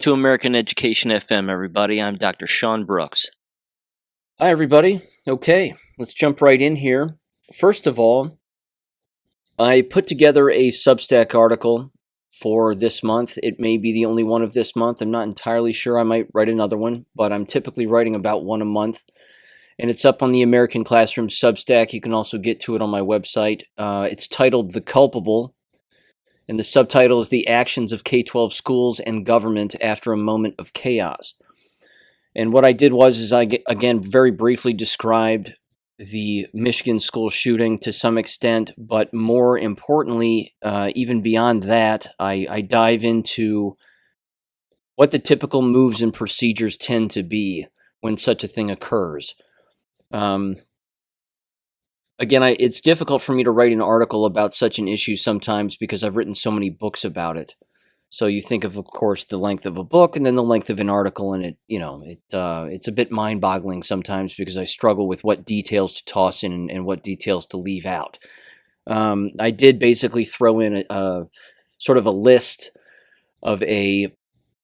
to American Education FM, everybody. I'm Dr. Sean Brooks. Hi, everybody. Okay, let's jump right in here. First of all, I put together a Substack article for this month. It may be the only one of this month. I'm not entirely sure. I might write another one, but I'm typically writing about one a month. And it's up on the American Classroom Substack. You can also get to it on my website. It's titled The Culpable, and the subtitle is The Actions of K-12 Schools and Government After a Moment of Chaos. And what I did was I, again, very briefly described the Michigan school shooting to some extent, but more importantly, even beyond that, I dive into what the typical moves and procedures tend to be when such a thing occurs. Again, it's difficult for me to write an article about such an issue sometimes because I've written so many books about it. So you think of course, the length of a book and then the length of an article, and it's a bit mind-boggling sometimes because I struggle with what details to toss in and what details to leave out. I did basically throw in a sort of a list of a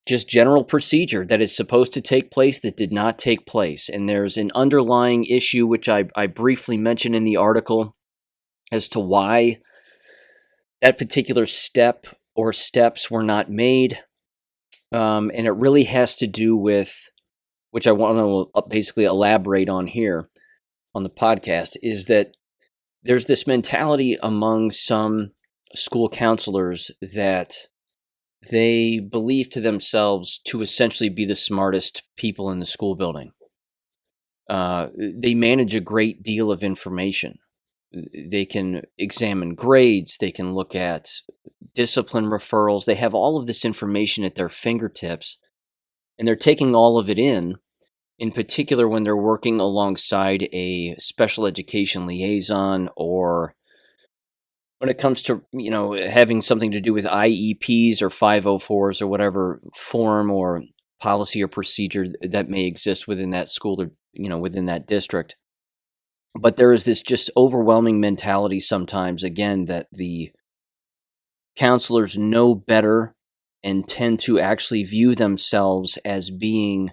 just general procedure that is supposed to take place that did not take place. And there's an underlying issue, which I briefly mentioned in the article, as to why that particular step or steps were not made. And it really has to do with, which I want to basically elaborate on here on the podcast, is that there's this mentality among some school counselors that they believe to themselves to essentially be the smartest people in the school building. They manage a great deal of information. They can examine grades. They can look at discipline referrals. They have all of this information at their fingertips, and they're taking all of it in particular when they're working alongside a special education liaison, or when it comes to, having something to do with IEPs or 504s or whatever form or policy or procedure that may exist within that school or, within that district. But there is this just overwhelming mentality sometimes, again, that the counselors know better and tend to actually view themselves as being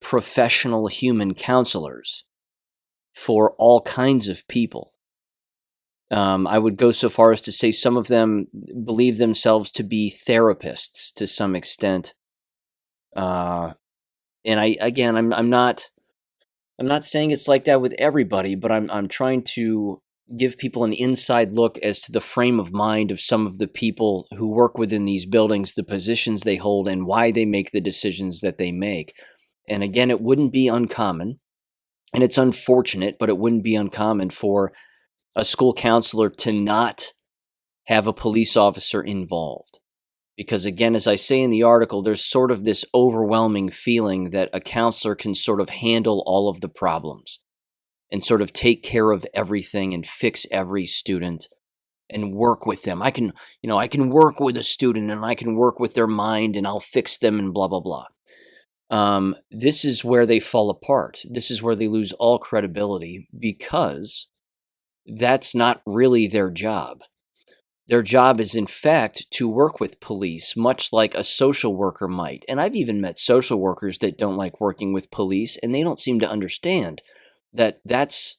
professional human counselors for all kinds of people. I would go so far as to say some of them believe themselves to be therapists to some extent. And I'm not saying it's like that with everybody, but I'm trying to give people an inside look as to the frame of mind of some of the people who work within these buildings, the positions they hold, and why they make the decisions that they make. And again, it wouldn't be uncommon, and it's unfortunate, but it wouldn't be uncommon for a school counselor to not have a police officer involved. Because again, as I say in the article, there's sort of this overwhelming feeling that a counselor can sort of handle all of the problems and sort of take care of everything and fix every student and work with them. I can work with a student and I can work with their mind and I'll fix them and blah, blah, blah. This is where they fall apart. This is where they lose all credibility, because that's not really their job. Their job is, in fact, to work with police, much like a social worker might. And I've even met social workers that don't like working with police, and they don't seem to understand that that's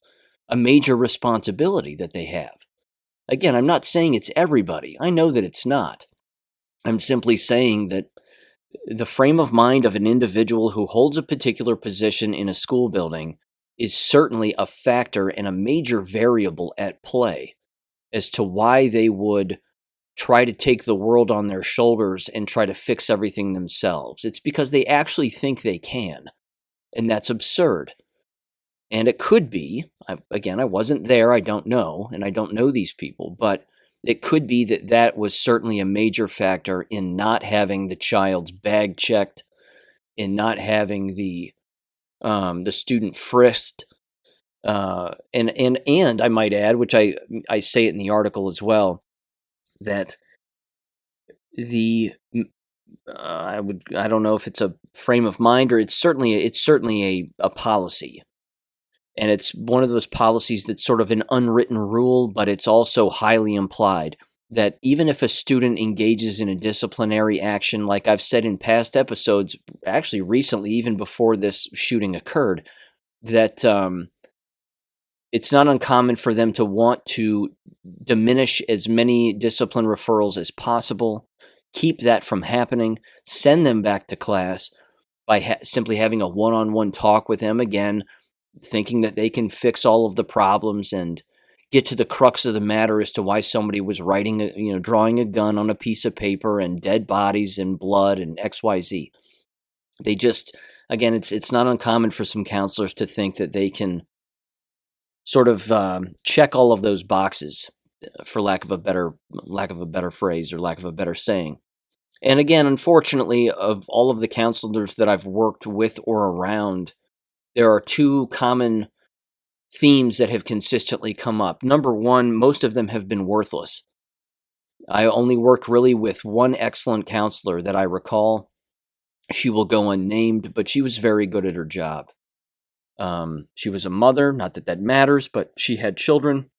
a major responsibility that they have. Again, I'm not saying it's everybody. I know that it's not. I'm simply saying that the frame of mind of an individual who holds a particular position in a school building is certainly a factor and a major variable at play as to why they would try to take the world on their shoulders and try to fix everything themselves. It's because they actually think they can, and that's absurd. And it could be, I wasn't there, I don't know, and I don't know these people, but it could be that was certainly a major factor in not having the child's bag checked, in not having the student frisked, and I might add, which I say it in the article as well, that I don't know if it's a frame of mind or it's certainly a policy, and it's one of those policies that's sort of an unwritten rule, but it's also highly implied. that even if a student engages in a disciplinary action, like I've said in past episodes, actually recently, even before this shooting occurred, that it's not uncommon for them to want to diminish as many discipline referrals as possible, keep that from happening, send them back to class by simply having a one-on-one talk with them again, thinking that they can fix all of the problems and get to the crux of the matter as to why somebody was drawing a gun on a piece of paper and dead bodies and blood and XYZ. They just, again, it's not uncommon for some counselors to think that they can sort of check all of those boxes, for lack of a better phrase or lack of a better saying. And again, unfortunately, of all of the counselors that I've worked with or around, there are two common themes that have consistently come up. Number one, most of them have been worthless. I only worked really with one excellent counselor that I recall. She will go unnamed, but she was very good at her job. She was a mother, not that that matters, but she had children.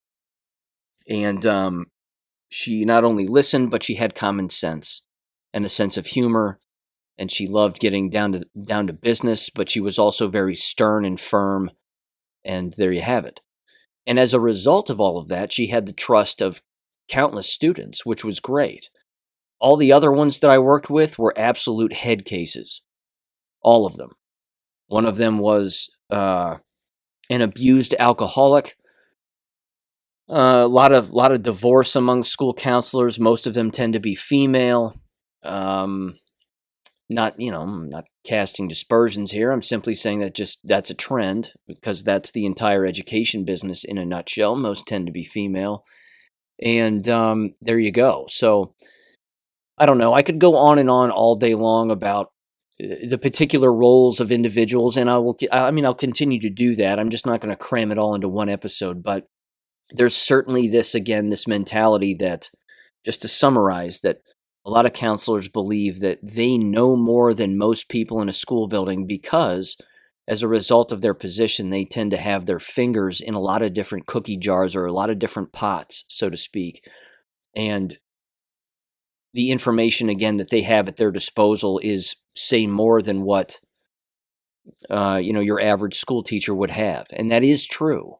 And she not only listened, but she had common sense and a sense of humor. And she loved getting down to business, but she was also very stern and firm. And there you have it. And as a result of all of that, she had the trust of countless students, which was great. All the other ones that I worked with were absolute head cases. All of them. One of them was an abused alcoholic. A lot of divorce among school counselors. Most of them tend to be female. I'm not casting dispersions here. I'm simply saying that that's a trend, because that's the entire education business in a nutshell. Most tend to be female. And there you go. So I don't know. I could go on and on all day long about the particular roles of individuals, and I'll continue to do that. I'm just not going to cram it all into one episode, but there's certainly this mentality that, just to summarize, that a lot of counselors believe that they know more than most people in a school building because, as a result of their position, they tend to have their fingers in a lot of different cookie jars or a lot of different pots, so to speak. And the information, again, that they have at their disposal is, say, more than what your average school teacher would have. And that is true.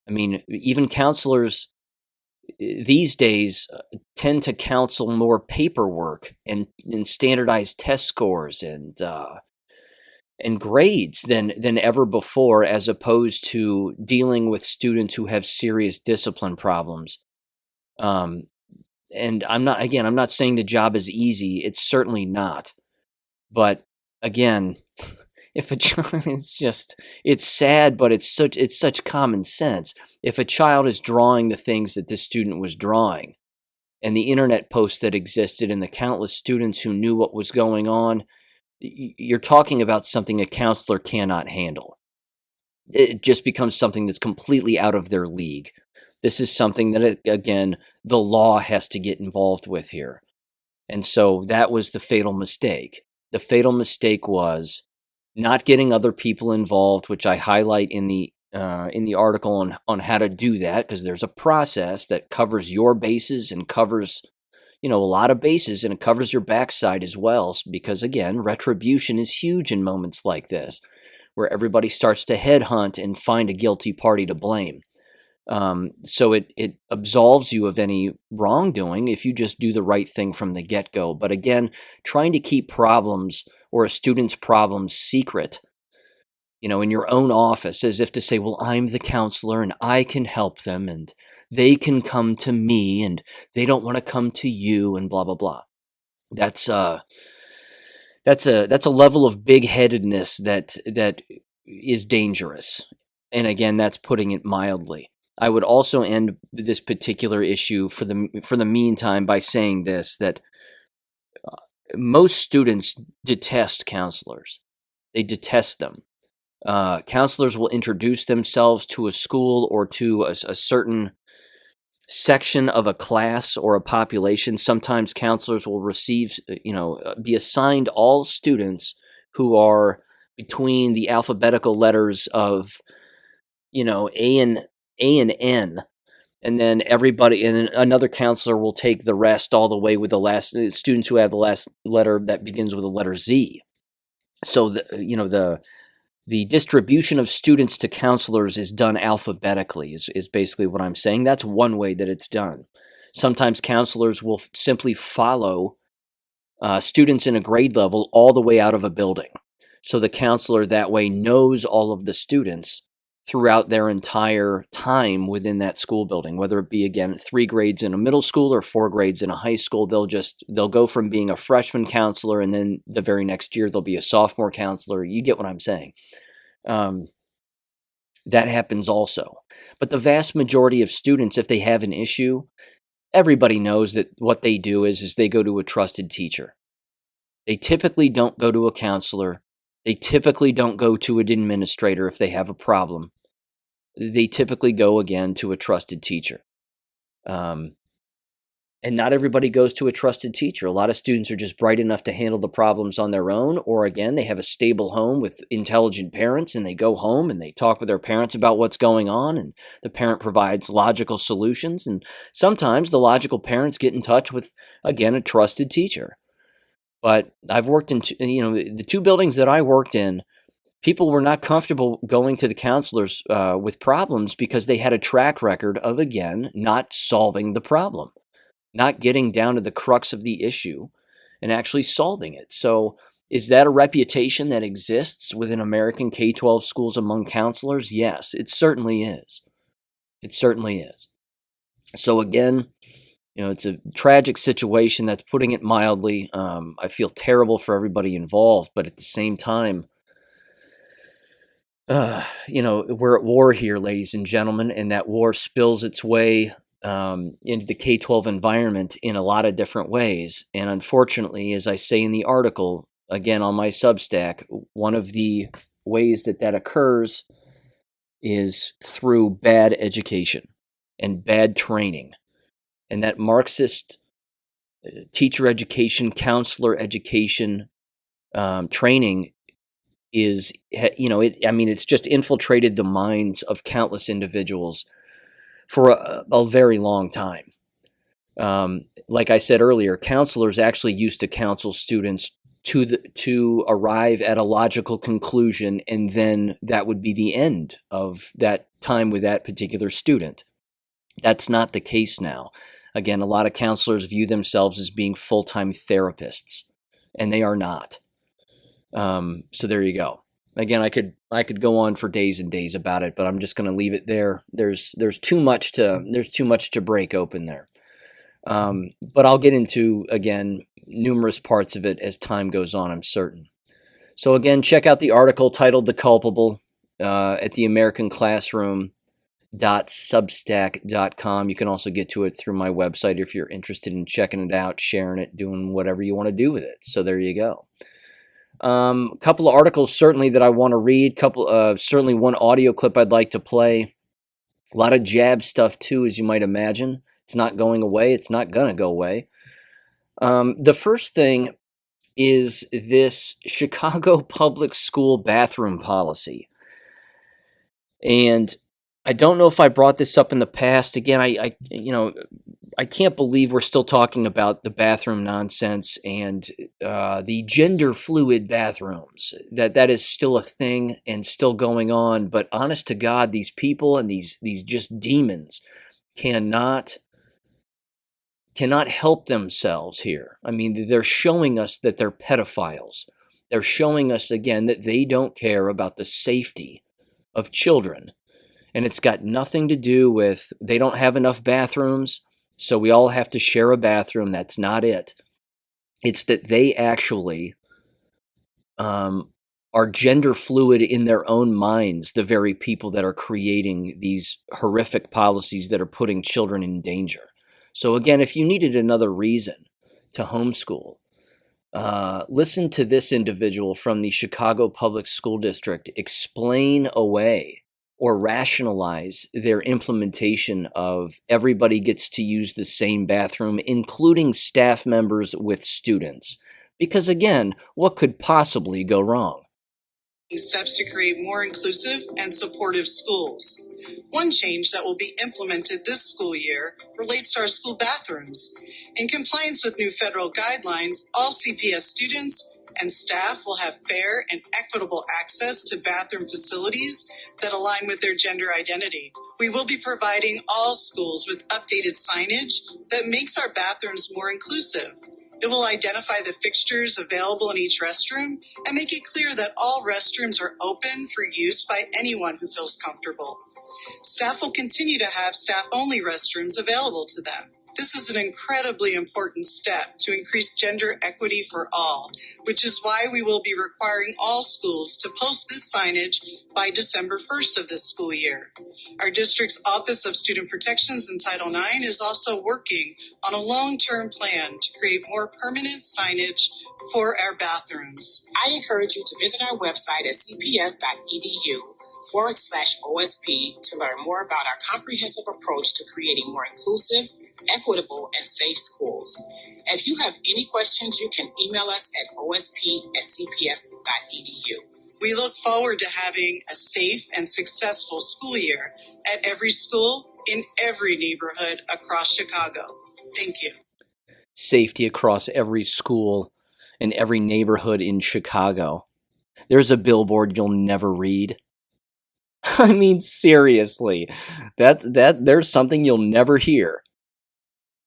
I mean, even counselors these days tend to counsel more paperwork and standardized test scores and grades than ever before, as opposed to dealing with students who have serious discipline problems. And I'm not saying the job is easy. It's certainly not. But again, if a child, it's sad, but it's such common sense. If a child is drawing the things that this student was drawing, and the internet posts that existed and the countless students who knew what was going on, you're talking about something a counselor cannot handle. It just becomes something that's completely out of their league. This is something that, again, the law has to get involved with here. And so that was the fatal mistake. The fatal mistake was not getting other people involved, which I highlight in the article on how to do that, because there's a process that covers your bases and covers a lot of bases, and it covers your backside as well, because again, retribution is huge in moments like this, where everybody starts to headhunt and find a guilty party to blame. So it absolves you of any wrongdoing if you just do the right thing from the get-go. But again, trying to keep problems or a student's problems secret, in your own office, as if to say, well, I'm the counselor and I can help them and they can come to me and they don't want to come to you and blah, blah, blah. That's a level of big-headedness that is dangerous. And again, that's putting it mildly. I would also end this particular issue for the meantime by saying this, that most students detest counselors. They detest them. Counselors will introduce themselves to a school or to a certain section of a class or a population. Sometimes counselors will be assigned all students who are between the alphabetical letters of, A and N. and then everybody and another counselor will take the rest all the way with the last students who have the last letter that begins with the letter Z. So the distribution of students to counselors is done alphabetically is basically what I'm saying. That's one way that it's done. Sometimes counselors will simply follow students in a grade level all the way out of a building. So the counselor that way knows all of the students throughout their entire time within that school building, whether it be, again, 3 grades in a middle school or 4 grades in a high school. They'll go from being a freshman counselor, and then the very next year they'll be a sophomore counselor. You get what I'm saying. That happens also. But the vast majority of students, if they have an issue, everybody knows that what they do is they go to a trusted teacher. They typically don't go to a counselor. They typically don't go to an administrator if they have a problem. They typically go, again, to a trusted teacher. And not everybody goes to a trusted teacher. A lot of students are just bright enough to handle the problems on their own, or again, they have a stable home with intelligent parents, and they go home and they talk with their parents about what's going on, and the parent provides logical solutions. And sometimes the logical parents get in touch with, again, a trusted teacher. But I've worked in, the 2 buildings that I worked in, people were not comfortable going to the counselors with problems because they had a track record of, again, not solving the problem, not getting down to the crux of the issue and actually solving it. So is that a reputation that exists within American K-12 schools among counselors? Yes, it certainly is. It certainly is. So again, it's a tragic situation, that's putting it mildly. I feel terrible for everybody involved, but at the same time, we're at war here, ladies and gentlemen, and that war spills its way into the K-12 environment in a lot of different ways. And unfortunately, as I say in the article, again on my Substack, one of the ways that occurs is through bad education and bad training. And that Marxist teacher education, counselor education training is, it's just infiltrated the minds of countless individuals for a very long time. Like I said earlier, counselors actually used to counsel students to arrive at a logical conclusion, and then that would be the end of that time with that particular student. That's not the case now. Again, a lot of counselors view themselves as being full-time therapists, and they are not. So there you go. Again, I could go on for days and days about it, but I'm just going to leave it there. There's too much to break open there. But I'll get into, again, numerous parts of it as time goes on, I'm certain. So again, check out the article titled "The Culpable" at the American Classroom.substack.com. You can also get to it through my website if you're interested in checking it out, sharing it, doing whatever you want to do with it. So there you go. A couple of articles certainly that I want to read. Certainly one audio clip I'd like to play. A lot of jab stuff too, as you might imagine. It's not going away. It's not going to go away. The first thing is this Chicago public school bathroom policy. And I don't know if I brought this up in the past. Again, I can't believe we're still talking about the bathroom nonsense and the gender fluid bathrooms. That is still a thing and still going on. But honest to God, these people and these just demons cannot help themselves here. I mean, they're showing us that they're pedophiles. They're showing us again that they don't care about the safety of children. And it's got nothing to do with they don't have enough bathrooms, so we all have to share a bathroom. That's not it. It's that they actually are gender fluid in their own minds, the very people that are creating these horrific policies that are putting children in danger. So again, if you needed another reason to homeschool, listen to this individual from the Chicago Public School District explain away or rationalize their implementation of everybody gets to use the same bathroom, including staff members with students. Because again, what could possibly go wrong? Steps to create more inclusive and supportive schools. One change that will be implemented this school year relates to our school bathrooms. In compliance with new federal guidelines, all CPS students and staff will have fair and equitable access to bathroom facilities that align with their gender identity. We will be providing all schools with updated signage that makes our bathrooms more inclusive. It will identify the fixtures available in each restroom and make it clear that all restrooms are open for use by anyone who feels comfortable. Staff will continue to have staff-only restrooms available to them. This is an incredibly important step to increase gender equity for all, which is why we will be requiring all schools to post this signage by December 1st of this school year. Our district's Office of Student Protections and Title IX is also working on a long-term plan to create more permanent signage for our bathrooms. I encourage you to visit our website at cps.edu/OSP to learn more about our comprehensive approach to creating more inclusive, equitable, and safe schools. If you have any questions, you can email us at osp@cps.edu. We look forward to having a safe and successful school year at every school in every neighborhood across Chicago. Thank you. Safety across every school in every neighborhood in Chicago. There's a billboard you'll never read. I mean, seriously, there's something you'll never hear.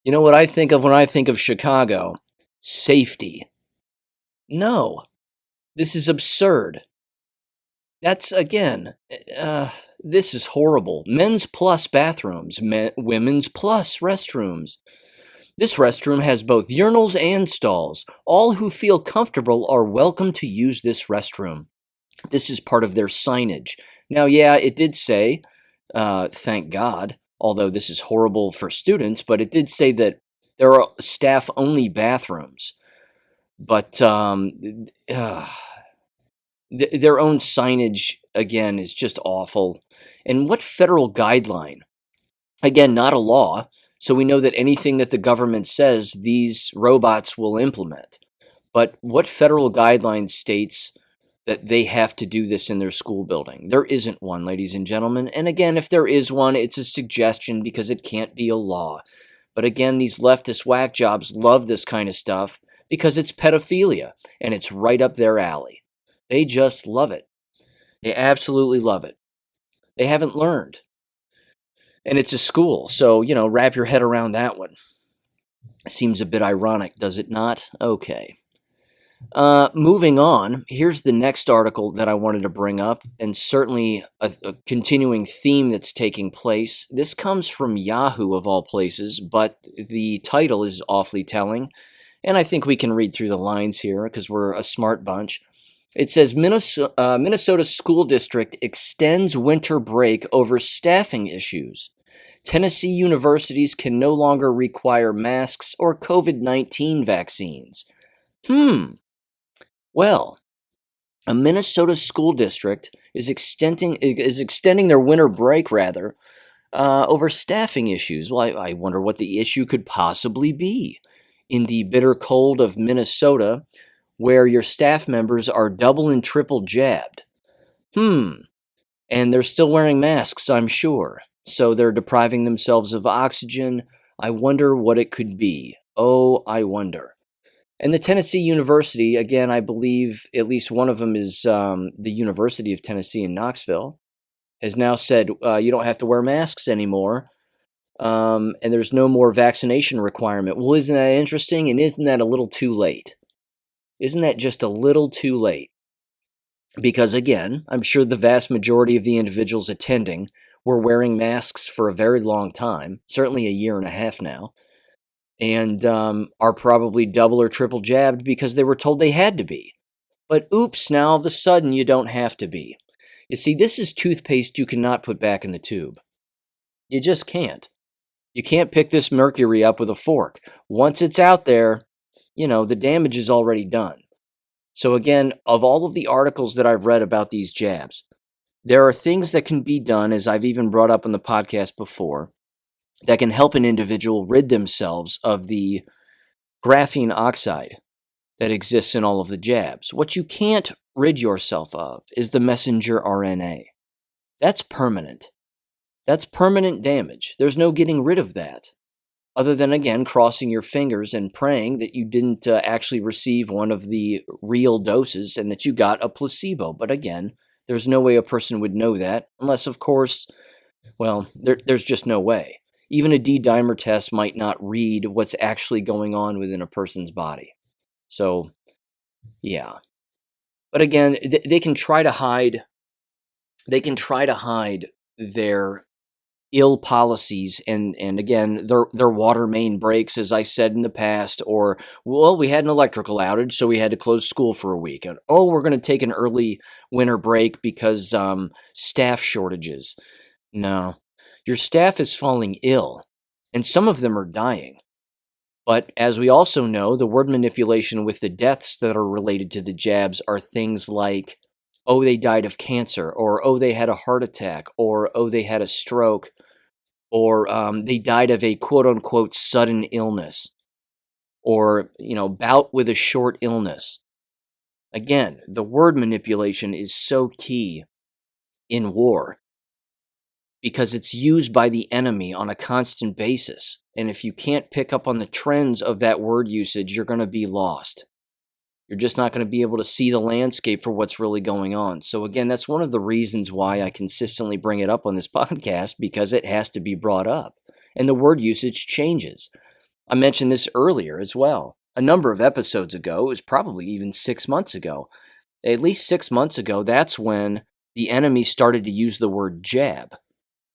You know what I think of when I think of Chicago? Safety. No, this is absurd. That's, again, this is horrible. Men's plus bathrooms, women's plus restrooms. This restroom has both urinals and stalls. All who feel comfortable are welcome to use this restroom. This is part of their signage. Now, yeah, it did say, thank God, although this is horrible for students, but it did say that there are staff-only bathrooms. But their own signage, again, is just awful. And what federal guideline? Again, not a law, so we know that anything that the government says, these robots will implement. But what federal guideline states that they have to do this in their school building? There isn't one, ladies and gentlemen. And again, if there is one, it's a suggestion because it can't be a law. But again, these leftist whack jobs love this kind of stuff because it's pedophilia, and it's right up their alley. They just love it. They absolutely love it. They haven't learned. And it's a school, so, wrap your head around that one. Seems a bit ironic, does it not? Okay. Moving on, here's the next article that I wanted to bring up, and certainly a continuing theme that's taking place. This comes from Yahoo, of all places, but the title is awfully telling, and I think we can read through the lines here because we're a smart bunch. It says, Minnesota School District extends winter break over staffing issues. Tennessee universities can no longer require masks or COVID-19 vaccines. Well, a Minnesota school district is extending their winter break, over staffing issues. Well, I wonder what the issue could possibly be. In the bitter cold of Minnesota, where your staff members are double and triple jabbed. And they're still wearing masks, I'm sure. So they're depriving themselves of oxygen. I wonder what it could be. Oh, I wonder. And the Tennessee University, again, I believe at least one of them is the University of Tennessee in Knoxville, has now said you don't have to wear masks anymore, and there's no more vaccination requirement. Well, isn't that interesting? And isn't that a little too late? Isn't that just a little too late? Because, again, I'm sure the vast majority of the individuals attending were wearing masks for a very long time, certainly a year and a half now, and are probably double or triple jabbed because they were told they had to be. But oops, now all of a sudden you don't have to be. You see, this is toothpaste you cannot put back in the tube. You just can't. You can't pick this mercury up with a fork. Once it's out there, the damage is already done. So again, of all of the articles that I've read about these jabs, there are things that can be done, as I've even brought up on the podcast before, that can help an individual rid themselves of the graphene oxide that exists in all of the jabs. What you can't rid yourself of is the messenger RNA. That's permanent. That's permanent damage. There's no getting rid of that. Other than, again, crossing your fingers and praying that you didn't actually receive one of the real doses and that you got a placebo. But again, there's no way a person would know that unless, of course, well, there's just no way. Even a D-dimer test might not read what's actually going on within a person's body. So, yeah. But again, they can try to hide. They can try to hide their ill policies, and again, their water main breaks, as I said in the past, or, well, we had an electrical outage, so we had to close school for a week, and, oh, we're going to take an early winter break because staff shortages. No, your staff is falling ill, and some of them are dying. But as we also know, the word manipulation with the deaths that are related to the jabs are things like, oh, they died of cancer, or oh, they had a heart attack, or oh, they had a stroke, or they died of a quote-unquote sudden illness, or, bout with a short illness. Again, the word manipulation is so key in war because it's used by the enemy on a constant basis. And if you can't pick up on the trends of that word usage, you're going to be lost. You're just not going to be able to see the landscape for what's really going on. So again, that's one of the reasons why I consistently bring it up on this podcast, because it has to be brought up. And the word usage changes. I mentioned this earlier as well. A number of episodes ago, it was probably even 6 months ago. At least 6 months ago, that's when the enemy started to use the word jab.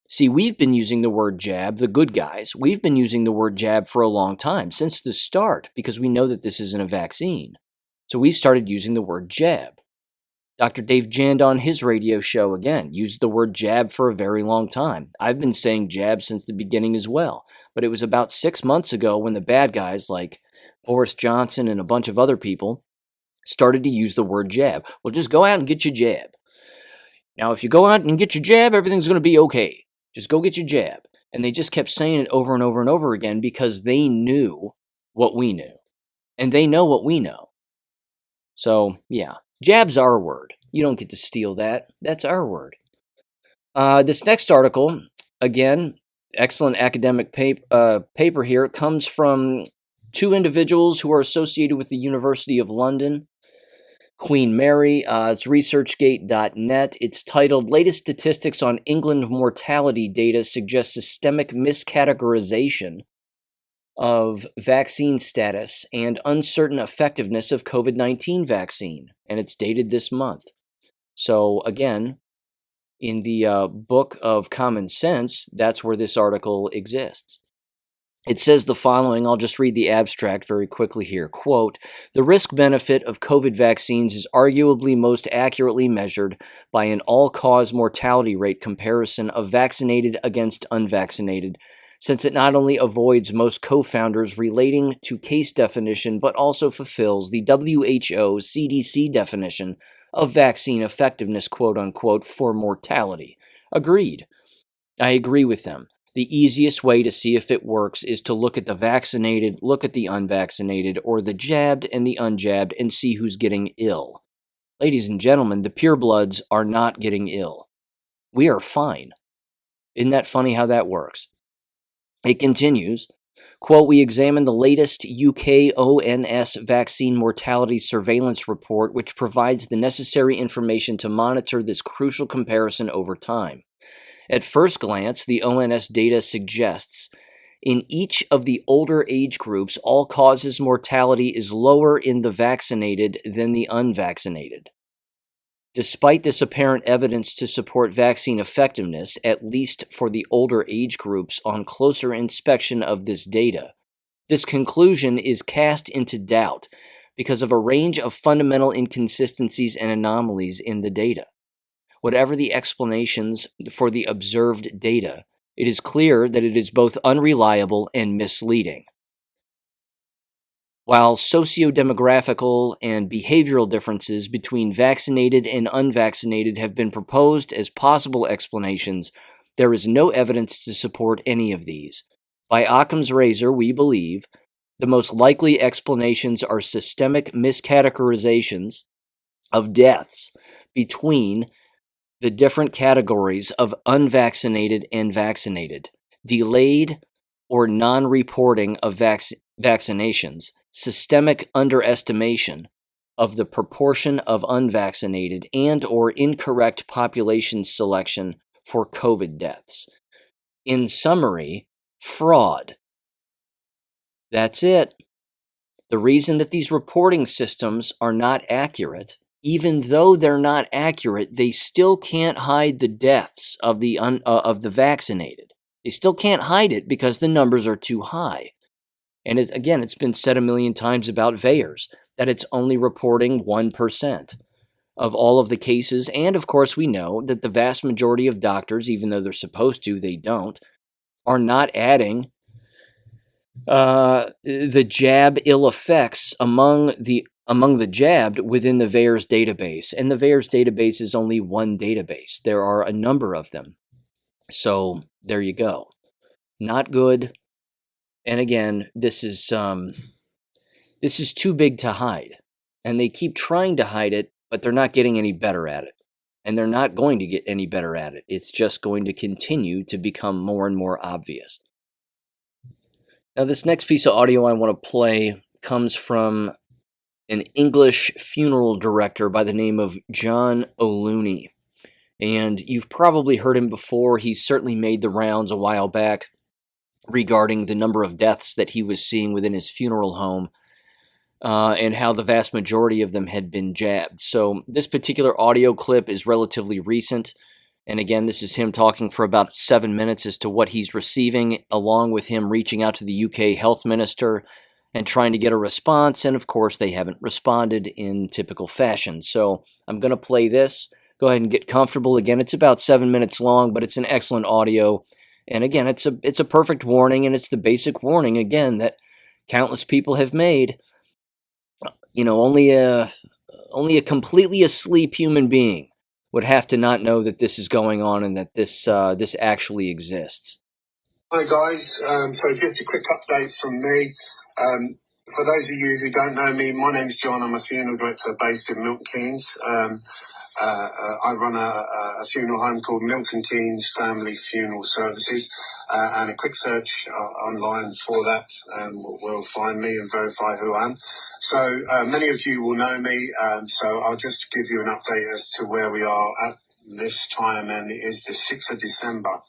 See, we've been using the word jab, the good guys. We've been using the word jab for a long time, since the start, because we know that this isn't a vaccine. So we started using the word jab. Dr. Dave Jand on his radio show, again, used the word jab for a very long time. I've been saying jab since the beginning as well. But it was about 6 months ago when the bad guys like Boris Johnson and a bunch of other people started to use the word jab. Well, just go out and get your jab. Now, if you go out and get your jab, everything's going to be okay. Just go get your jab. And they just kept saying it over and over and over again because they knew what we knew. And they know what we know. So, yeah, jab's our word. You don't get to steal that. That's our word. This next article, again, excellent academic paper here. It comes from two individuals who are associated with the University of London, Queen Mary. It's researchgate.net. It's titled, Latest Statistics on England Mortality Data Suggest Systemic Miscategorization of Vaccine Status and Uncertain Effectiveness of COVID-19 Vaccine. And it's dated this month. So again, in the Book of Common Sense, that's where this article exists. It says the following. I'll just read the abstract very quickly here. Quote, the risk-benefit of COVID vaccines is arguably most accurately measured by an all-cause mortality rate comparison of vaccinated against unvaccinated, since it not only avoids most co-founders relating to case definition, but also fulfills the WHO CDC definition of vaccine effectiveness, quote-unquote, for mortality. Agreed. I agree with them. The easiest way to see if it works is to look at the vaccinated, look at the unvaccinated, or the jabbed and the unjabbed, and see who's getting ill. Ladies and gentlemen, the purebloods are not getting ill. We are fine. Isn't that funny how that works? It continues, quote, we examined the latest UK ONS vaccine mortality surveillance report, which provides the necessary information to monitor this crucial comparison over time. At first glance, the ONS data suggests in each of the older age groups, all-causes mortality is lower in the vaccinated than the unvaccinated. Despite this apparent evidence to support vaccine effectiveness, at least for the older age groups, on closer inspection of this data, this conclusion is cast into doubt because of a range of fundamental inconsistencies and anomalies in the data. Whatever the explanations for the observed data, it is clear that it is both unreliable and misleading. While socio-demographical and behavioral differences between vaccinated and unvaccinated have been proposed as possible explanations, there is no evidence to support any of these. By Occam's razor, we believe the most likely explanations are systemic miscategorizations of deaths between the different categories of unvaccinated and vaccinated, delayed or non-reporting of vaccinations, systemic underestimation of the proportion of unvaccinated and or incorrect population selection for COVID deaths. In summary, fraud. That's it. The reason that these reporting systems are not accurate, even though they're not accurate, they still can't hide the deaths of the vaccinated. They still can't hide it because the numbers are too high. And it's been said a million times about VAERS that it's only reporting 1% of all of the cases. And of course, we know that the vast majority of doctors, even though they're supposed to, they don't, are not adding the jab ill effects among the jabbed within the VAERS database. And the VAERS database is only one database. There are a number of them. So there you go. Not good. And again, this is too big to hide. And they keep trying to hide it, but they're not getting any better at it. And they're not going to get any better at it. It's just going to continue to become more and more obvious. Now, this next piece of audio I want to play comes from an English funeral director by the name of John O'Looney. And you've probably heard him before. He's certainly made the rounds a while back regarding the number of deaths that he was seeing within his funeral home and how the vast majority of them had been jabbed. So this particular audio clip is relatively recent. And again, this is him talking for about 7 minutes as to what he's receiving, along with him reaching out to the UK health minister and trying to get a response. And of course, they haven't responded in typical fashion. So I'm going to play this. Go ahead and get comfortable. Again, it's about 7 minutes long, but it's an excellent audio. And again, it's a perfect warning, and it's the basic warning, again, that countless people have made. You know, only a completely asleep human being would have to not know that this is going on and that this actually exists. Hi guys, so just a quick update from me. For those of you who don't know me, my name's John. I'm a funeral director based in Milton Keynes. I run a funeral home called Milton Keynes Family Funeral Services, and a quick search online for that will find me and verify who I am. So many of you will know me, so I'll just give you an update as to where we are at this time, and it is the 6th of December.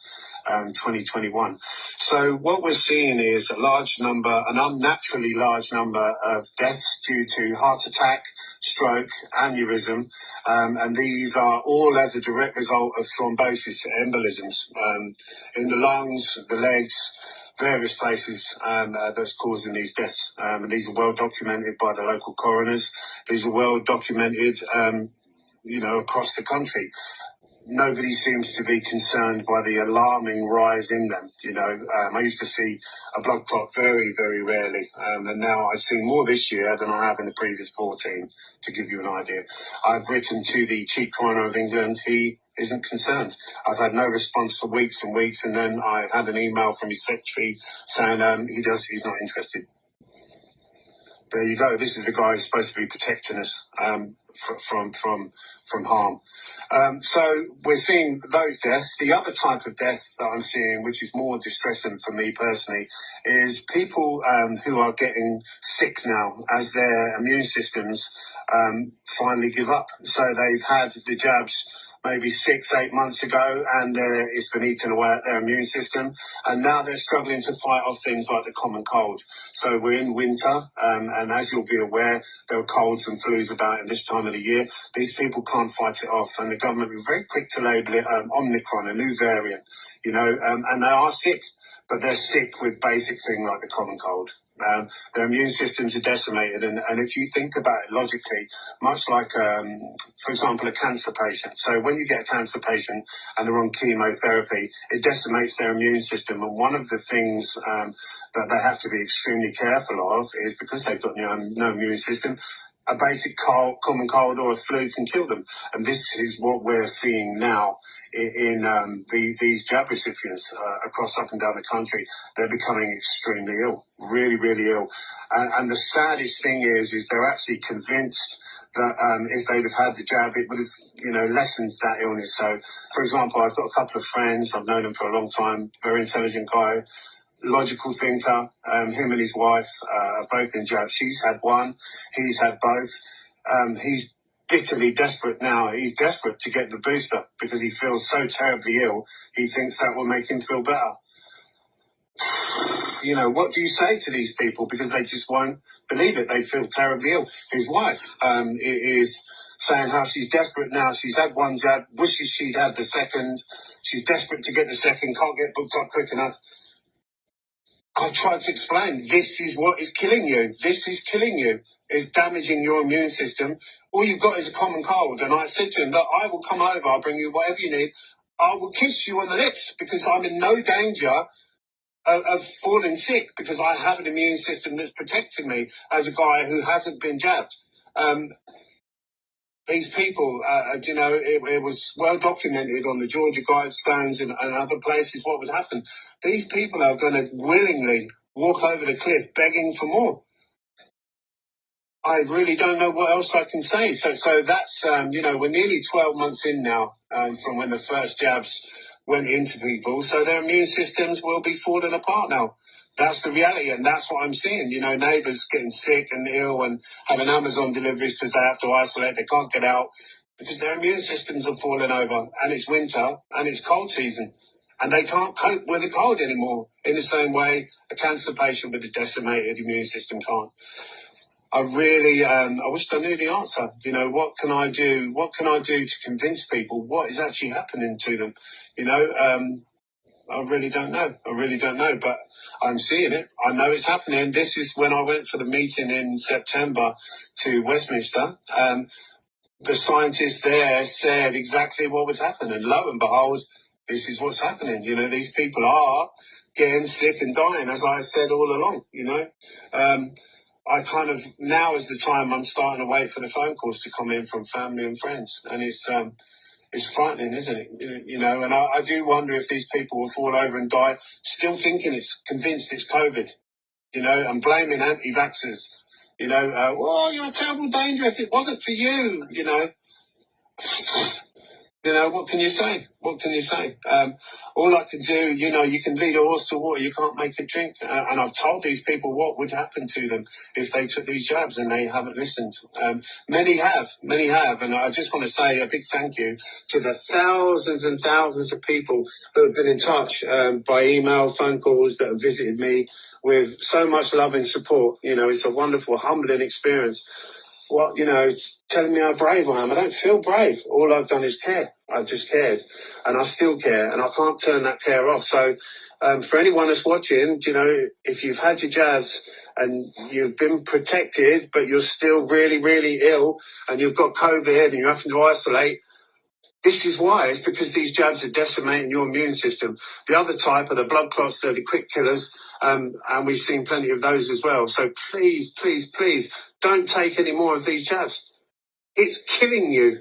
2021. So what we're seeing is an unnaturally large number of deaths due to heart attack, stroke, aneurysm, and these are all as a direct result of thrombosis, embolisms in the lungs, the legs, various places that's causing these deaths. And these are well documented by the local coroners. These are well documented, across the country. Nobody seems to be concerned by the alarming rise in them. I used to see a blood clot very, very rarely, and now I see more this year than I have in the previous 14, to give you an idea. I've written to the Chief Coroner of England. He isn't concerned. I've had no response for weeks and weeks, and then I had an email from his secretary saying he's not interested. There you go. This is the guy who's supposed to be protecting us from harm. So we're seeing those deaths. The other type of death that I'm seeing, which is more distressing for me personally, is people who are getting sick now as their immune systems finally give up. So they've had the jabs maybe 6-8 months ago, and it's been eating away at their immune system, and now they're struggling to fight off things like the common cold. So we're in winter, and as you'll be aware, there are colds and flus about in this time of the year. These people can't fight it off, and the government was very quick to label it Omicron, a new variant, and they are sick, but they're sick with basic things like the common cold. Their immune systems are decimated, and if you think about it logically, much like, for example, a cancer patient. So when you get a cancer patient and they're on chemotherapy, it decimates their immune system, and one of the things that they have to be extremely careful of is, because they've got no immune system, a basic common cold or a flu can kill them. And this is what we're seeing now in these jab recipients across up and down the country. They're becoming extremely ill, really, really ill. And the saddest thing is they're actually convinced that if they'd have had the jab, it would have, lessened that illness. So, for example, I've got a couple of friends. I've known them for a long time. Very intelligent guy, logical thinker. Him and his wife have both been jabbed. She's had one. He's had both. He's bitterly desperate now. He's desperate to get the booster because he feels so terribly ill. He thinks that will make him feel better. What do you say to these people? Because they just won't believe it. They feel terribly ill. His wife is saying how she's desperate now. She's had one jab, wishes she'd had the second. She's desperate to get the second, can't get booked up quick enough. I tried to explain, this is what is killing you. This is killing you. It's damaging your immune system. All you've got is a common cold. And I said to him, look, I will come over. I'll bring you whatever you need. I will kiss you on the lips because I'm in no danger of falling sick because I have an immune system that's protecting me as a guy who hasn't been jabbed. These people, it was well documented on the Georgia Guidestones and other places what would happen. These people are going to willingly walk over the cliff begging for more. I really don't know what else I can say. So that's, we're nearly 12 months in now from when the first jabs went into people. So their immune systems will be falling apart now. That's the reality, and that's what I'm seeing. Neighbours getting sick and ill and having Amazon deliveries because they have to isolate. They can't get out because their immune systems are falling over, and it's winter and it's cold season, and they can't cope with the cold anymore in the same way a cancer patient with a decimated immune system can't. I really, I wish I knew the answer. What can I do? What can I do to convince people what is actually happening to them? I really don't know, but I'm seeing it. I know it's happening. This is when I went for the meeting in September to Westminster. The scientists there said exactly what was happening. And lo and behold, this is what's happening. These people are getting sick and dying, as I said all along, I kind of, now is the time I'm starting to wait for the phone calls to come in from family and friends. And it's frightening, isn't it? And I do wonder if these people will fall over and die, still convinced it's COVID, and blaming anti-vaxxers, you're a terrible danger if it wasn't for you, what can you say? All I can do, you can lead a horse to water, you can't make it drink. And I've told these people what would happen to them if they took these jabs, and they haven't listened. Many have. And I just want to say a big thank you to the thousands and thousands of people who have been in touch by email, phone calls, that have visited me with so much love and support. It's a wonderful, humbling experience. It's telling me how brave I am. I don't feel brave. All I've done is care. I've just cared, and I still care, and I can't turn that care off. So for anyone that's watching, if you've had your jabs and you've been protected, but you're still really, really ill, and you've got COVID and you're having to isolate, this is why. It's because these jabs are decimating your immune system. The other type are the blood clots, they're the quick killers, and we've seen plenty of those as well. So please, please, please, don't take any more of these jabs. It's killing you.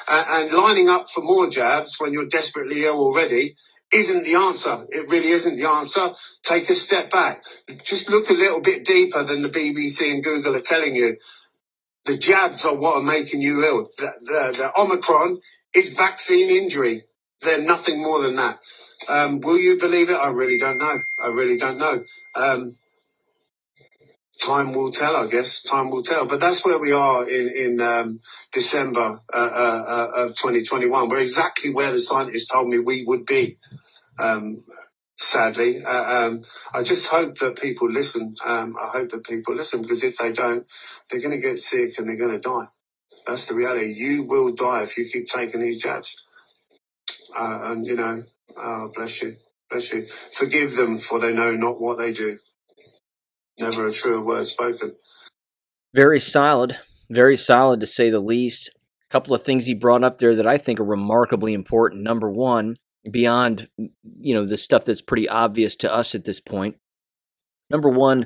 And lining up for more jabs when you're desperately ill already isn't the answer. It really isn't the answer. Take a step back. Just look a little bit deeper than the BBC and Google are telling you. The jabs are what are making you ill. The Omicron is vaccine injury. They're nothing more than that. Will you believe it? I really don't know. Time will tell, I guess. Time will tell. But that's where we are in December of 2021. We're exactly where the scientists told me we would be, sadly. I just hope that people listen. Because if they don't, they're going to get sick and they're going to die. That's the reality. You will die if you keep taking these jabs. Bless you. Forgive them, for they know not what they do. Never a truer word spoken. Very solid to say the least. A couple of things he brought up there that I think are remarkably important. Number one, beyond, the stuff that's pretty obvious to us at this point. Number one,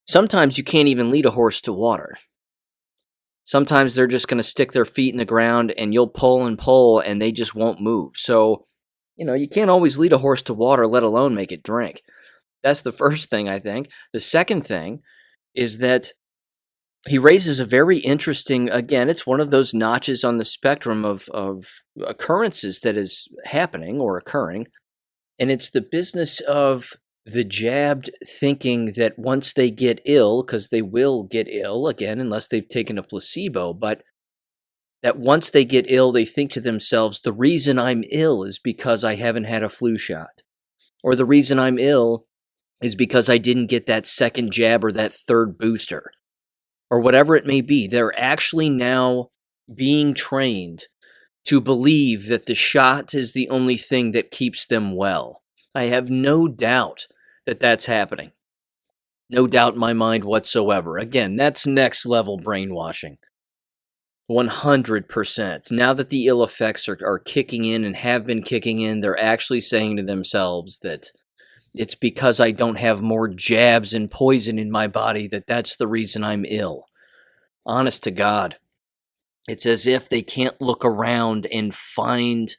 sometimes you can't even lead a horse to water. Sometimes they're just going to stick their feet in the ground and you'll pull and they just won't move. So, you can't always lead a horse to water, let alone make it drink. That's the first thing, I think. The second thing is that he raises a very interesting, again, it's one of those notches on the spectrum of occurrences that is happening or occurring. And it's the business of the jabbed thinking that once they get ill, because they will get ill again, unless they've taken a placebo, but that once they get ill, they think to themselves, the reason I'm ill is because I haven't had a flu shot. Or the reason I'm ill is because I didn't get that second jab or that third booster. Or whatever it may be. They're actually now being trained to believe that the shot is the only thing that keeps them well. I have no doubt that that's happening. No doubt in my mind whatsoever. Again, that's next level brainwashing. 100%. Now that the ill effects are kicking in and have been kicking in, they're actually saying to themselves that it's because I don't have more jabs and poison in my body that's the reason I'm ill. Honest to God. It's as if they can't look around and find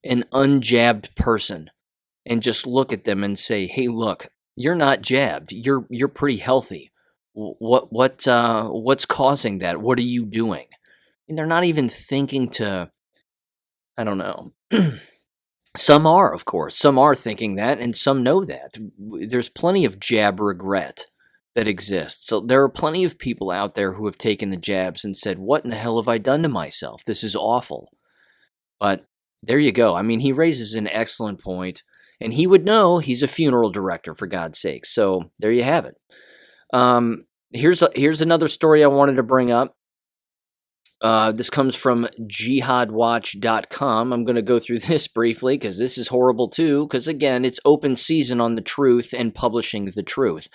an unjabbed person and just look at them and say, "Hey, look, you're not jabbed. You're pretty healthy. What's causing that? What are you doing?" And they're not even thinking to, I don't know. Some are, of course. Some are thinking that, and some know that. There's plenty of jab regret that exists. So there are plenty of people out there who have taken the jabs and said, what in the hell have I done to myself? This is awful. But there you go. I mean, he raises an excellent point, and he would know. He's a funeral director, for God's sake. So there you have it. Here's another story I wanted to bring up. This comes from jihadwatch.com. I'm going to go through this briefly because this is horrible too, because again, it's open season on the truth and publishing the truth,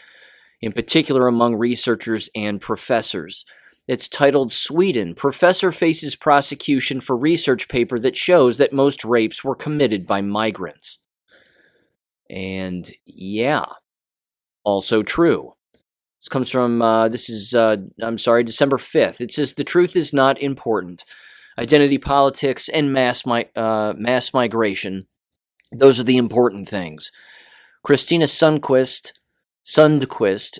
in particular among researchers and professors. It's titled, Sweden, Professor Faces Prosecution for Research Paper That Shows That Most Rapes Were Committed by Migrants. And yeah, also true. This comes from, December 5th. It says, the truth is not important. Identity politics and mass migration. Those are the important things. Christina Sundquist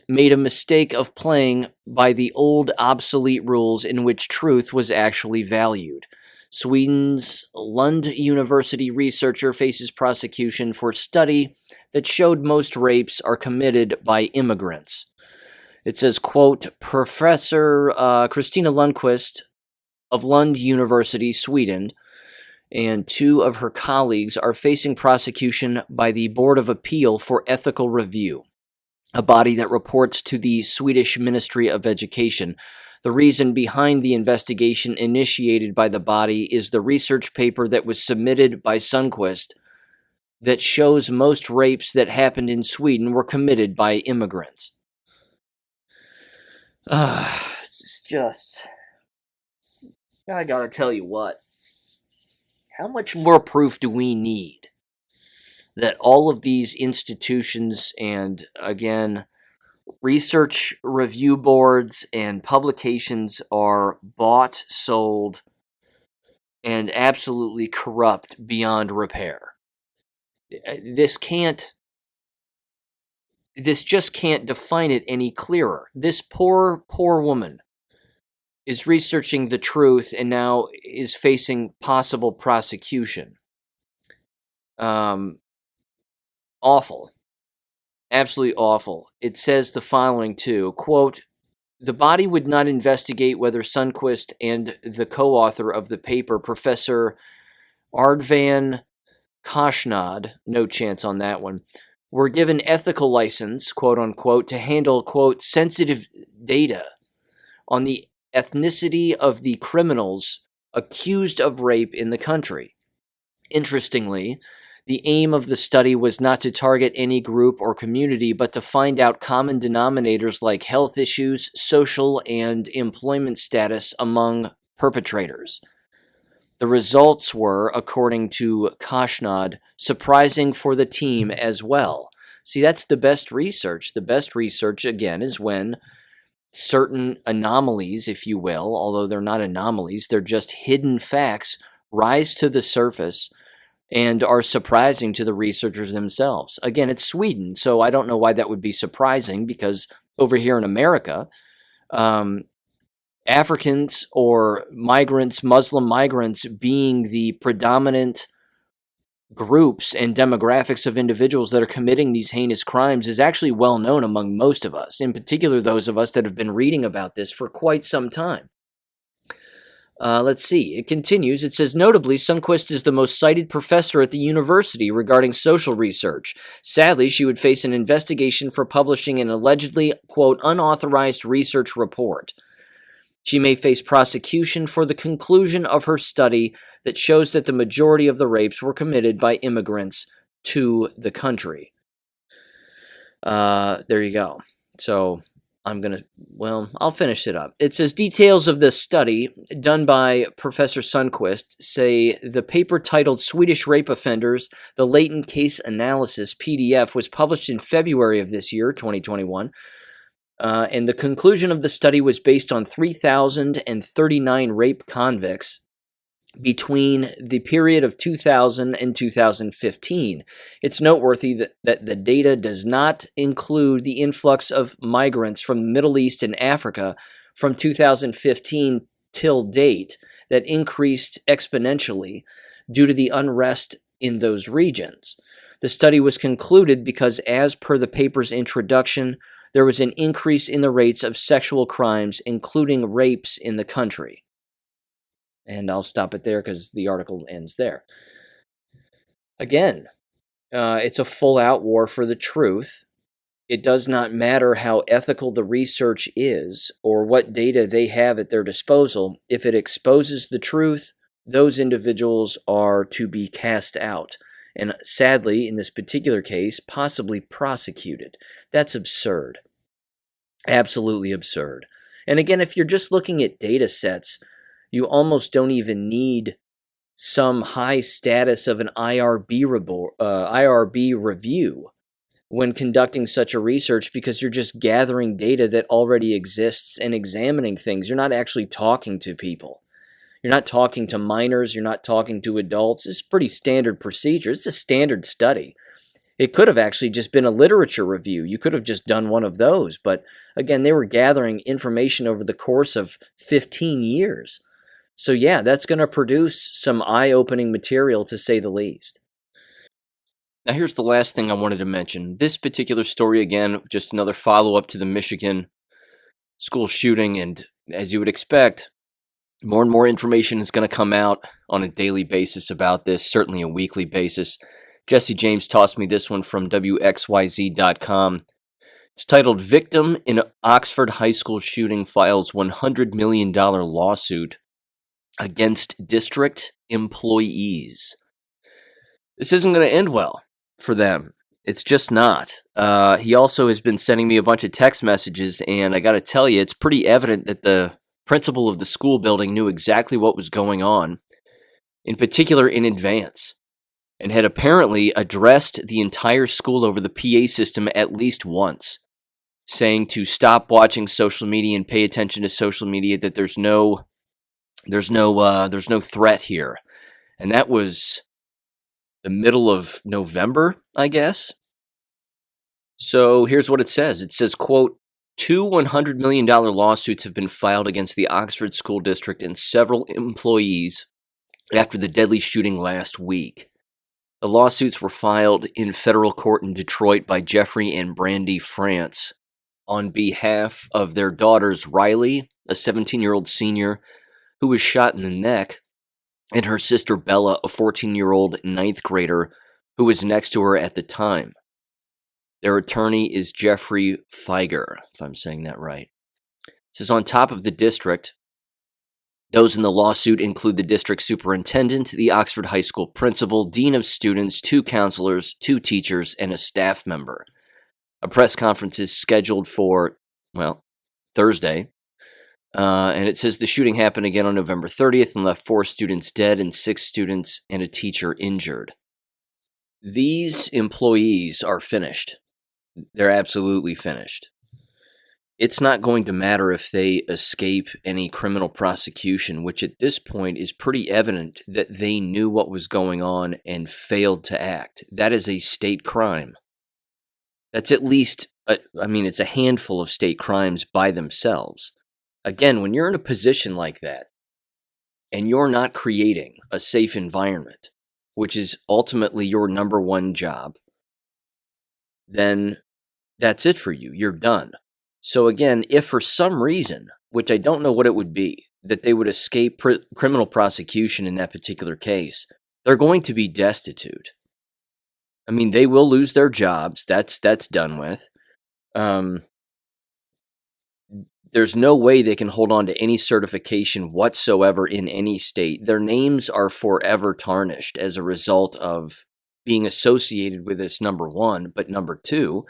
made a mistake of playing by the old obsolete rules in which truth was actually valued. Sweden's Lund University researcher faces prosecution for study that showed most rapes are committed by immigrants. It says, quote, Professor Christina Lundquist of Lund University, Sweden, and two of her colleagues are facing prosecution by the Board of Appeal for Ethical Review, a body that reports to the Swedish Ministry of Education. The reason behind the investigation initiated by the body is the research paper that was submitted by Sundquist that shows most rapes that happened in Sweden were committed by immigrants. It's just, I gotta tell you what, how much more proof do we need that all of these institutions and, again, research review boards and publications are bought, sold, and absolutely corrupt beyond repair? This just can't define it any clearer. This poor woman is researching the truth and now is facing possible prosecution. Awful. Absolutely awful. It says the following too, quote, the body would not investigate whether Sundquist and the co-author of the paper, Professor Ardvan Kashnad, no chance on that one, were given ethical license, quote unquote, to handle, quote, sensitive data on the ethnicity of the criminals accused of rape in the country. Interestingly, the aim of the study was not to target any group or community, but to find out common denominators like health issues, social and employment status among perpetrators. The results were, according to Kashnad, surprising for the team as well. See, that's the best research. The best research, again, is when certain anomalies, if you will, although they're not anomalies, they're just hidden facts, rise to the surface and are surprising to the researchers themselves. Again, it's Sweden, so I don't know why that would be surprising, because over here in America, Africans or migrants, Muslim migrants, being the predominant groups and demographics of individuals that are committing these heinous crimes is actually well known among most of us, in particular those of us that have been reading about this for quite some time. Let's see. It continues. It says, notably, Sundquist is the most cited professor at the university regarding social research. Sadly, she would face an investigation for publishing an allegedly, quote, unauthorized research report. She may face prosecution for the conclusion of her study that shows that the majority of the rapes were committed by immigrants to the country. There you go. So I'll finish it up. It says, details of this study done by Professor Sundquist say the paper titled Swedish Rape Offenders, the Latent Case Analysis PDF was published in February of this year, 2021. And the conclusion of the study was based on 3,039 rape convicts between the period of 2000 and 2015. It's noteworthy that the data does not include the influx of migrants from the Middle East and Africa from 2015 till date that increased exponentially due to the unrest in those regions. The study was concluded because, as per the paper's introduction, there was an increase in the rates of sexual crimes, including rapes in the country. And I'll stop it there because the article ends there. Again, it's a full-out war for the truth. It does not matter how ethical the research is or what data they have at their disposal. If it exposes the truth, those individuals are to be cast out. And sadly, in this particular case, possibly prosecuted. That's absurd. Absolutely absurd. And again, if you're just looking at data sets, you almost don't even need some high status of an IRB review when conducting such a research, because you're just gathering data that already exists and examining things. You're not actually talking to people. You're not talking to minors. You're not talking to adults. It's pretty standard procedure. It's a standard study. It could have actually just been a literature review. You could have just done one of those. But again, they were gathering information over the course of 15 years. So yeah, that's going to produce some eye-opening material, to say the least. Now here's the last thing I wanted to mention. This particular story, again, just another follow-up to the Michigan school shooting. And as you would expect, more and more information is going to come out on a daily basis about this, certainly a weekly basis. Jesse James tossed me this one from WXYZ.com. It's titled, Victim in Oxford High School Shooting Files $100 Million Lawsuit Against District Employees. This isn't going to end well for them. It's just not. He also has been sending me a bunch of text messages, and I got to tell you, it's pretty evident that the principal of the school building knew exactly what was going on, in particular in advance, and had apparently addressed the entire school over the PA system at least once, saying to stop watching social media and pay attention to social media, that there's no threat here. And that was the middle of November, I guess. So here's what it says. It says, quote, 2 $100 million lawsuits have been filed against the Oxford School District and several employees after the deadly shooting last week. The lawsuits were filed in federal court in Detroit by Jeffrey and Brandy France on behalf of their daughters Riley, a 17-year-old senior who was shot in the neck, and her sister Bella, a 14-year-old ninth grader who was next to her at the time. Their attorney is Jeffrey Feiger, if I'm saying that right. It says, on top of the district, those in the lawsuit include the district superintendent, the Oxford High School principal, dean of students, 2 counselors, 2 teachers, and a staff member. A press conference is scheduled for, Thursday. And it says the shooting happened again on November 30th and left 4 students dead and 6 students and a teacher injured. These employees are finished. They're absolutely finished. It's not going to matter if they escape any criminal prosecution, which at this point is pretty evident that they knew what was going on and failed to act. That is a state crime. That's at least, it's a handful of state crimes by themselves. Again, when you're in a position like that and you're not creating a safe environment, which is ultimately your number one job, then that's it for you. You're done. So again, if for some reason, which I don't know what it would be, that they would escape criminal prosecution in that particular case, they're going to be destitute. I mean, they will lose their jobs. That's done with. There's no way they can hold on to any certification whatsoever in any state. Their names are forever tarnished as a result of being associated with this, number one, but number two,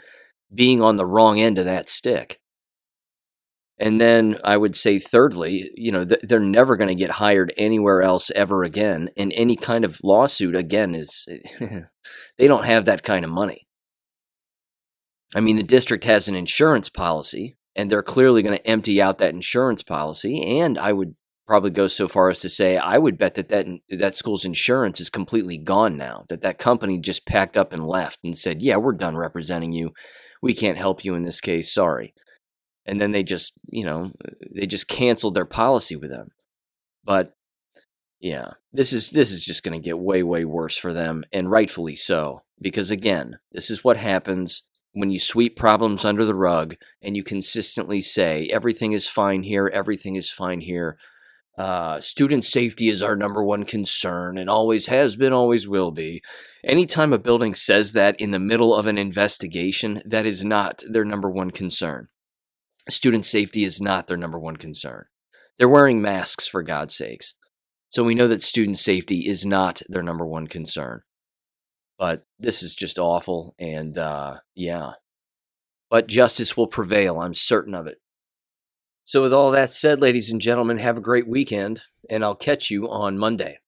being on the wrong end of that stick. And then I would say thirdly, they're never going to get hired anywhere else ever again. And any kind of lawsuit, again, is they don't have that kind of money. I mean, the district has an insurance policy, and they're clearly going to empty out that insurance policy. And I would probably go so far as to say, I would bet that school's insurance is completely gone now, that company just packed up and left and said, yeah, we're done representing you. We can't help you in this case. Sorry. And then they just canceled their policy with them. But yeah, this is just going to get way, way worse for them, and rightfully so. Because again, this is what happens when you sweep problems under the rug and you consistently say, everything is fine here, everything is fine here. Student safety is our number one concern and always has been, always will be. Anytime a building says that in the middle of an investigation, that is not their number one concern. Student safety is not their number one concern. They're wearing masks, for God's sakes. So we know that student safety is not their number one concern. But this is just awful, and yeah. But justice will prevail, I'm certain of it. So with all that said, ladies and gentlemen, have a great weekend, and I'll catch you on Monday.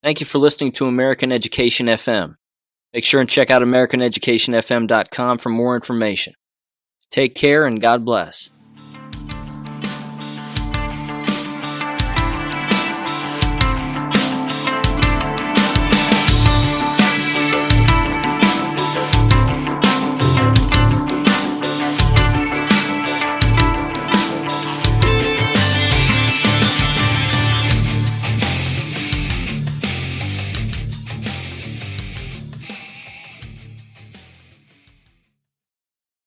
Thank you for listening to American Education FM. Make sure and check out AmericanEducationFM.com for more information. Take care and God bless.